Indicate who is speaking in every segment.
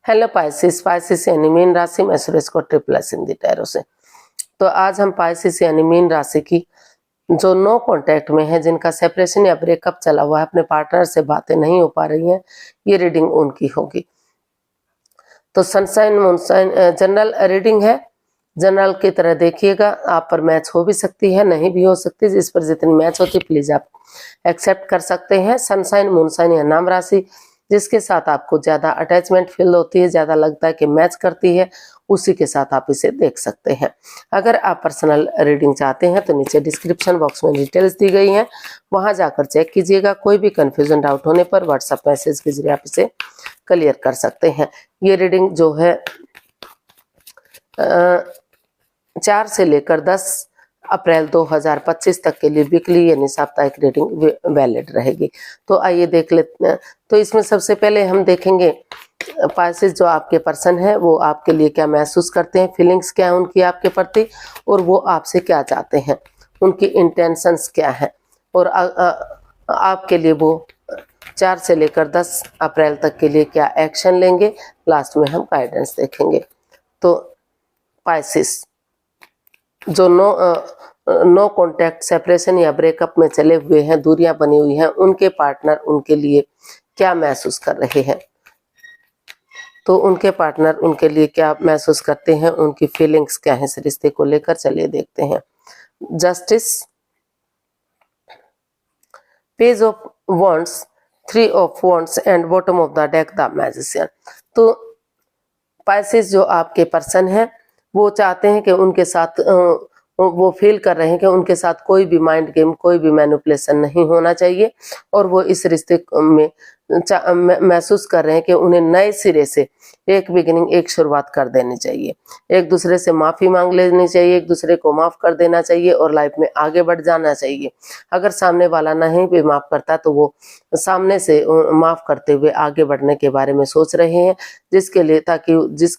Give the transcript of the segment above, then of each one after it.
Speaker 1: Hello Pisces यानी mean राशि में सुरेश को ट्रिपल इन दी टैरो से। तो आज हम पाइसिस यानी मीन राशि की जो नो कांटेक्ट में है, जिनका सेपरेशन या ब्रेकअप चला हुआ है, अपने पार्टनर से बातें नहीं हो पा रही हैं, ये रीडिंग उनकी होगी। तो सनसाइन मूनसाइन जनरल रीडिंग है, जनरल की तरह देखिएगा। आप पर मैच हो भी सकती है, नहीं भी हो सकती। जिस पर जितनी मैच होती प्लीज आप एक्सेप्ट कर सकते हैं। सनसाइन मूनसाइन या नाम राशि जिसके साथ आपको ज्यादा अटैचमेंट फील होती है, ज्यादा लगता है कि मैच करती है, उसी के साथ आप इसे देख सकते हैं। अगर आप पर्सनल रीडिंग चाहते हैं तो नीचे डिस्क्रिप्शन बॉक्स में डिटेल्स दी गई हैं, वहां जाकर चेक कीजिएगा। कोई भी कंफ्यूजन डाउट होने पर व्हाट्सएप मैसेज के जरिए आप इसे क्लियर कर सकते हैं। ये रीडिंग जो है 4 से लेकर 10 अप्रैल 2025 तक के लिए वीकली यानी साप्ताहिक रीडिंग वैलिड रहेगी। तो आइए देख लेते हैं। तो इसमें सबसे पहले हम देखेंगे पाइसेस जो आपके पर्सन है वो आपके लिए क्या महसूस करते हैं, फीलिंग्स क्या है उनकी आपके प्रति, और वो आपसे क्या चाहते हैं, उनकी इंटेंशंस क्या है, और आपके लिए वो 4 से लेकर 10 अप्रैल तक के लिए क्या एक्शन लेंगे। लास्ट में हम गाइडेंस देखेंगे। तो पाइसेस जो नो कॉन्टैक्ट, सेपरेशन या ब्रेकअप में चले हुए हैं, दूरियां बनी हुई हैं, उनके पार्टनर उनके लिए क्या महसूस कर रहे हैं। तो उनके पार्टनर उनके लिए क्या महसूस करते हैं, उनकी फीलिंग्स क्या है इस रिश्ते को लेकर, चलिए देखते हैं। Justice, page of wands, 3 of wands and bottom of the deck the magician. तो पाइसेस जो आपके पर्सन है वो चाहते हैं कि उनके साथ वो फील कर रहे हैं कि उनके साथ कोई भी माइंड गेम, कोई भी मैनिपुलेशन नहीं होना चाहिए, और वो इस रिश्ते में महसूस कर रहे हैं कि उन्हें नए सिरे से एक बिगिनिंग, एक शुरुआत कर देनी चाहिए। एक दूसरे से माफी मांग लेनी चाहिए, एक दूसरे को माफ कर देना चाहिए और लाइफ में आगे बढ़ जाना चाहिए। अगर सामने वाला नहीं भी माफ करता तो वो सामने से माफ करते हुए आगे बढ़ने के बारे में सोच रहे हैं, जिसके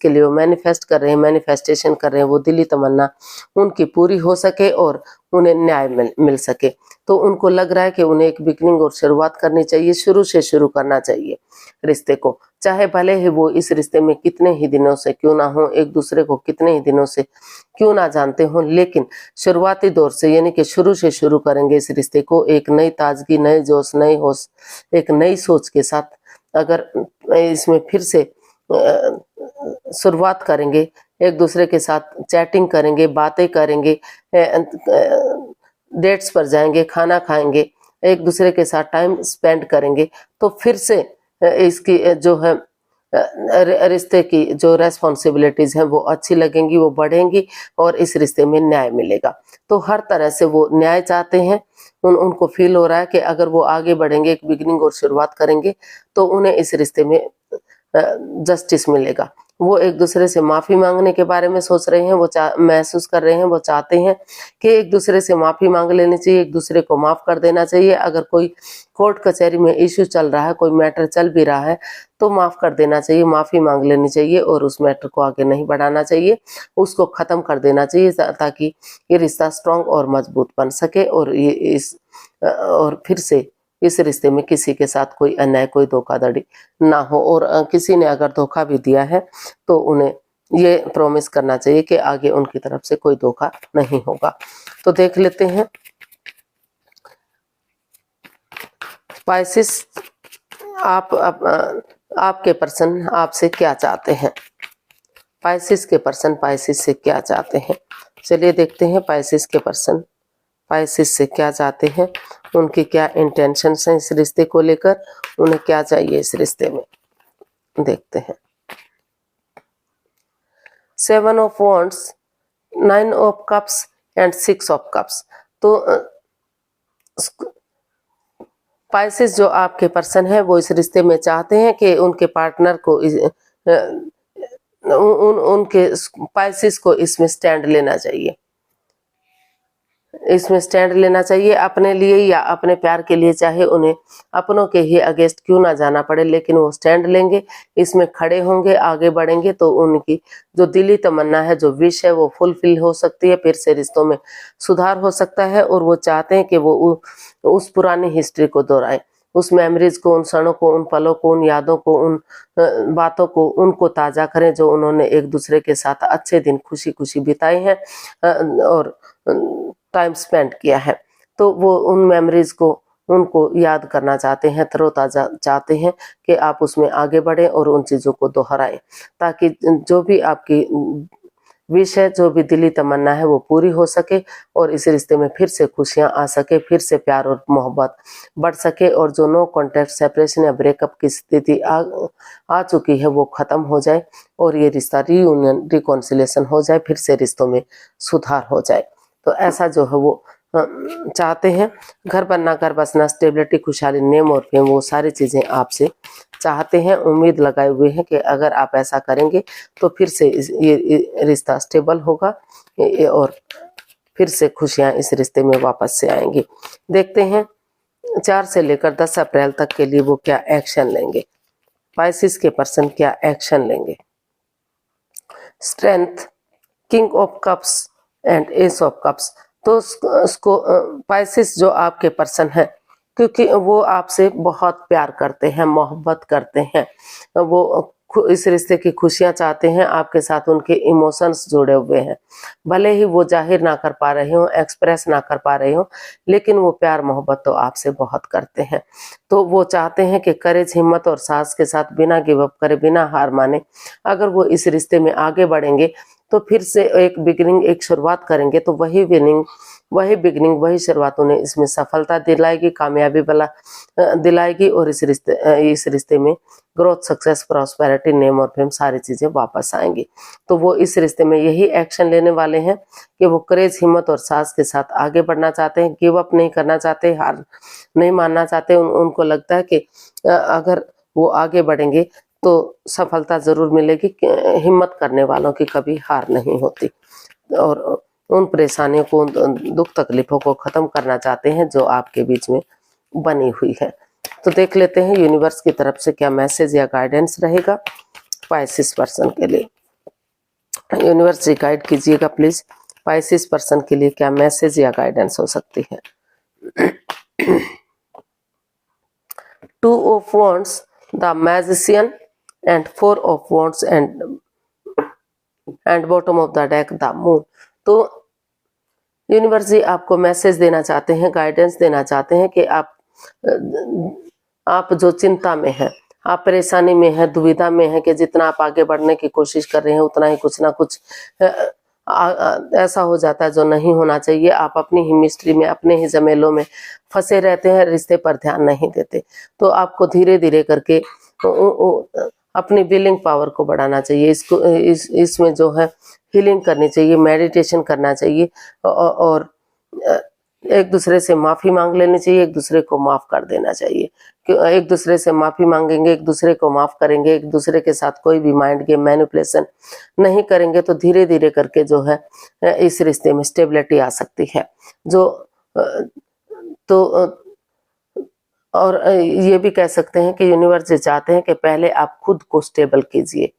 Speaker 1: लिए वो मैनिफेस्ट कर रहे हैं, मैनिफेस्टेशन कर रहे हैं, वो दिली तमन्ना उनकी पूरी हो सके और उन्हें न्याय मिल सके। तो उनको लग रहा है कि उन्हें एक बिगनिंग और शुरुआत करनी चाहिए, शुरू से शुरू करना चाहिए रिश्ते को। चाहे भले ही वो इस रिश्ते में कितने ही दिनों से क्यों ना हो, एक दूसरे को कितने ही दिनों से क्यों ना जानते हो, लेकिन शुरुआती दौर से यानी कि शुरू से शुरू करेंगे इस रिश्ते को, एक नई ताजगी, नए जोश, नई होश, एक नई सोच के साथ अगर इसमें फिर से शुरुआत करेंगे, एक दूसरे के साथ चैटिंग करेंगे, बातें करेंगे, डेट्स पर जाएंगे, खाना खाएंगे, एक दूसरे के साथ टाइम स्पेंड करेंगे, तो फिर से इसकी जो है रिश्ते की जो रेस्पॉन्सिबिलिटीज हैं वो अच्छी लगेंगी, वो बढ़ेंगी और इस रिश्ते में न्याय मिलेगा। तो हर तरह से वो न्याय चाहते हैं। उनको फील हो रहा है कि अगर वो आगे बढ़ेंगे, एक बिगिनिंग और शुरुआत करेंगे, तो उन्हें इस रिश्ते में जस्टिस मिलेगा। वो एक दूसरे से माफी मांगने के बारे में सोच रहे हैं, वो महसूस कर रहे हैं, वो चाहते हैं कि एक दूसरे से माफी मांग लेनी चाहिए, एक दूसरे को माफ कर देना चाहिए। अगर कोई कोर्ट कचहरी में इश्यू चल रहा है, कोई मैटर चल भी रहा है, तो माफ कर देना चाहिए, माफी मांग लेनी चाहिए और उस मैटर को आगे नहीं बढ़ाना चाहिए, उसको खत्म कर देना चाहिए, ताकि ये रिश्ता स्ट्रांग और मजबूत बन सके और फिर से इस रिश्ते में किसी के साथ कोई अन्याय, कोई धोखाधड़ी ना हो। और किसी ने अगर धोखा भी दिया है तो उन्हें ये प्रॉमिस करना चाहिए कि आगे उनकी तरफ से कोई धोखा नहीं होगा। तो देख लेते हैं पाइसेस, आपके पर्सन आपसे क्या चाहते हैं। पाइसेस के पर्सन पाइसेस से क्या चाहते हैं, चलिए देखते हैं पाइसेस के पर्सन पाइसेस से क्या चाहते हैं, उनकी क्या इंटेंशंस हैं इस रिश्ते को लेकर, उन्हें क्या चाहिए इस रिश्ते में, देखते हैं। 7 of wands, 9 of cups and 6 of cups. तो पाइसेस जो आपके पर्सन है वो इस रिश्ते में चाहते हैं कि उनके पार्टनर को उनके पाइसेस को इसमें स्टैंड लेना चाहिए, इसमें स्टैंड लेना चाहिए अपने लिए या अपने प्यार के लिए, चाहे उन्हें अपनों के ही अगेंस्ट क्यों ना जाना पड़े, लेकिन वो स्टैंड लेंगे, इसमें खड़े होंगे, आगे बढ़ेंगे, तो उनकी जो दिली तमन्ना है, जो विश है, वो फुलफिल हो सकती है, फिर से रिश्तों में सुधार हो सकता है। और वो चाहते हैं कि वो उस पुरानी हिस्ट्री को दोहराएं, उस मेमोरीज को, उन क्षणों को, उन पलों को, उन यादों को, उन बातों को, उनको ताज़ा करें जो उन्होंने एक दूसरे के साथ अच्छे दिन खुशी खुशी बिताए हैं और टाइम स्पेंड किया है। तो वो उन मेमोरीज को, उनको याद करना चाहते हैं, तरोताज़ा चाहते हैं कि आप उसमें आगे बढ़ें और उन चीज़ों को दोहराएं, ताकि जो भी आपकी विश है, जो भी दिली तमन्ना है वो पूरी हो सके और इस रिश्ते में फिर से खुशियां आ सके, फिर से प्यार और मोहब्बत बढ़ सके और जो नो कॉन्टैक्ट सेपरेशन या ब्रेकअप की स्थिति आ चुकी है वो ख़त्म हो जाए और ये रिश्ता रीयूनियन, रिकॉन्सिलेशन हो जाए, फिर से रिश्तों में सुधार हो जाए। तो ऐसा जो है वो चाहते हैं। घर बनना, घर बसना, स्टेबिलिटी, खुशहाली, नेम और फेम, वो सारी चीज़ें आपसे चाहते हैं। उम्मीद लगाए हुए हैं कि अगर आप ऐसा करेंगे तो फिर से ये रिश्ता स्टेबल होगा और फिर से खुशियां इस रिश्ते में वापस से आएंगी। देखते हैं 4 से लेकर 10 अप्रैल तक के लिए वो क्या एक्शन लेंगे, पाइसिस के पर्सन क्या एक्शन लेंगे। Strength, king of cups and S of cups. तो उसको पाइसिस जो आपके पर्सन है, क्योंकि वो आपसे बहुत प्यार करते हैं, मोहब्बत करते हैं, वो इस रिश्ते की खुशियां चाहते हैं, आपके साथ उनके इमोशंस जुड़े हुए हैं। भले ही वो जाहिर ना कर पा रहे हो, एक्सप्रेस ना कर पा रहे हो, लेकिन वो प्यार मोहब्बत तो आपसे बहुत करते हैं। तो वो चाहते हैं कि करेज, हिम्मत और साहस के साथ बिना गिव अप करे, बिना हार माने अगर वो इस रिश्ते में आगे बढ़ेंगे तो फिर से एक बिगिनिंग, एक शुरुआत करेंगे तो वही बिगिनिंग, वही शुरुआत उन्हें इसमें सफलता दिलाएगी, कामयाबी दिलाएगी और इस रिश्ते में ग्रोथ, सक्सेस, प्रॉस्पेरिटी, नेम और फेम सारी चीजें वापस आएंगी। तो वो इस रिश्ते में यही एक्शन लेने वाले हैं कि वो करेज, हिम्मत और साहस के साथ आगे बढ़ना चाहते हैं, गिव अप नहीं करना चाहते, हार नहीं मानना चाहते। उनको लगता है कि अगर वो आगे बढ़ेंगे तो सफलता जरूर मिलेगी, हिम्मत करने वालों की कभी हार नहीं होती और उन परेशानियों को, उन दुख तकलीफों को खत्म करना चाहते हैं जो आपके बीच में बनी हुई है। तो देख लेते हैं यूनिवर्स की तरफ से क्या मैसेज या गाइडेंस रहेगा पाइसिस पर्सन के लिए। यूनिवर्स जी गाइड कीजिएगा प्लीज, पाइसिस पर्सन के लिए क्या मैसेज या गाइडेंस हो सकती है। 2 of Wands, the Magician and 4 of Wands and bottom of the deck the Moon। तो यूनिवर्स जी आपको मैसेज देना चाहते हैं, गाइडेंस देना चाहते हैं कि आप जो चिंता में हैं, आप परेशानी में हैं, दुविधा में हैं कि जितना आप आगे बढ़ने की कोशिश कर रहे हैं उतना ही कुछ ना कुछ ऐसा हो जाता है जो नहीं होना चाहिए। आप अपनी ही मिस्ट्री में, अपने ही जमेलों में फंसे रहते हैं, रिश्ते पर ध्यान नहीं देते। तो आपको धीरे धीरे करके अपनी बिलिंग पावर को बढ़ाना चाहिए। इसमें जो है हीलिंग करनी चाहिए, मेडिटेशन करना चाहिए और एक दूसरे से माफ़ी मांग लेनी चाहिए, एक दूसरे को माफ़ कर देना चाहिए। एक दूसरे से माफ़ी मांगेंगे, एक दूसरे को माफ़ करेंगे, एक दूसरे के साथ कोई भी माइंड गेम, मैनिपुलेशन नहीं करेंगे तो धीरे धीरे करके जो है इस रिश्ते में स्टेबिलिटी आ सकती है। और ये भी कह सकते हैं कि यूनिवर्स ये चाहते हैं कि पहले आप खुद को स्टेबल कीजिए,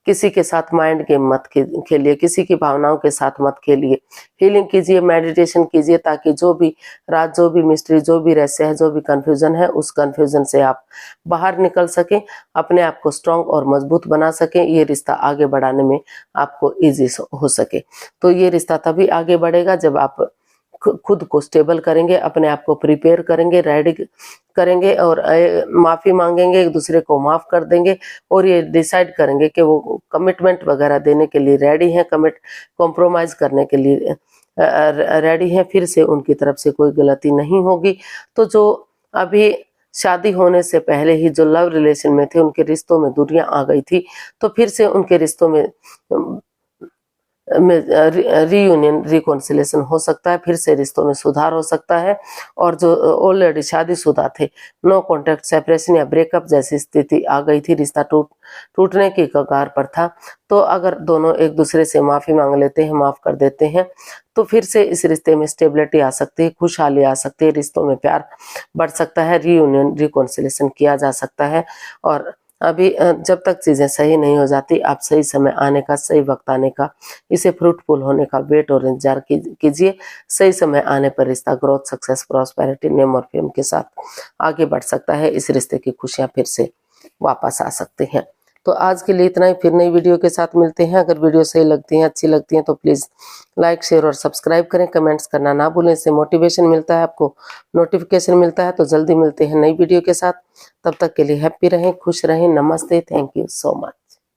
Speaker 1: किसी के साथ माइंड गेम मत खेलिए, किसी की भावनाओं के साथ मत खेलिए, हीलिंग कीजिए, मेडिटेशन कीजिए, ताकि जो भी राज, जो भी मिस्ट्री, जो भी रहस्य है, जो भी कंफ्यूजन है, उस कंफ्यूजन से आप बाहर निकल सकें, अपने आप को स्ट्रांग और मजबूत बना सकें, ये रिश्ता आगे बढ़ाने में आपको ईजी हो सके। तो ये रिश्ता तभी आगे बढ़ेगा जब आप खुद को स्टेबल करेंगे, अपने आप को प्रिपेयर करेंगे, रेडी करेंगे और माफ़ी मांगेंगे, एक दूसरे को माफ़ कर देंगे और ये डिसाइड करेंगे कि वो कमिटमेंट वगैरह देने के लिए रेडी हैं, कॉम्प्रोमाइज़ करने के लिए रेडी हैं, फिर से उनकी तरफ से कोई गलती नहीं होगी। तो जो अभी शादी होने से पहले ही जो लव रिलेशन में थे, उनके रिश्तों में दूरियां आ गई थी, तो फिर से उनके रिश्तों में रीयूनियन, रिकॉन्सिलेशन हो सकता है, फिर से रिश्तों में सुधार हो सकता है। और जो ऑलरेडी शादीशुदा थे, नो कॉन्टैक्ट, सेपरेशन या ब्रेकअप जैसी स्थिति आ गई थी, रिश्ता टूटने की कगार पर था, तो अगर दोनों एक दूसरे से माफ़ी मांग लेते हैं, माफ़ कर देते हैं, तो फिर से इस रिश्ते में स्टेबिलिटी आ सकती है, खुशहाली आ सकती है, रिश्तों में प्यार बढ़ सकता है, रीयूनियन, रिकॉन्सिलेशन किया जा सकता है और अभी जब तक चीजें सही नहीं हो जाती, आप सही समय आने का, सही वक्त आने का, इसे फ्रूटफुल होने का वेट और इंतजार कीजिए। सही समय आने पर रिश्ता ग्रोथ, सक्सेस, प्रॉस्पेरिटी, नेम और फेम के साथ आगे बढ़ सकता है। इस रिश्ते की खुशियां फिर से वापस आ सकती हैं। तो आज के लिए इतना ही, फिर नई वीडियो के साथ मिलते हैं। अगर वीडियो सही लगती है, अच्छी लगती है तो प्लीज लाइक, शेयर और सब्सक्राइब करें। कमेंट्स करना ना भूलें, इससे मोटिवेशन मिलता है, आपको नोटिफिकेशन मिलता है। तो जल्दी मिलते हैं नई वीडियो के साथ। तब तक के लिए हैप्पी रहें, खुश रहें। नमस्ते, थैंक यू सो मच।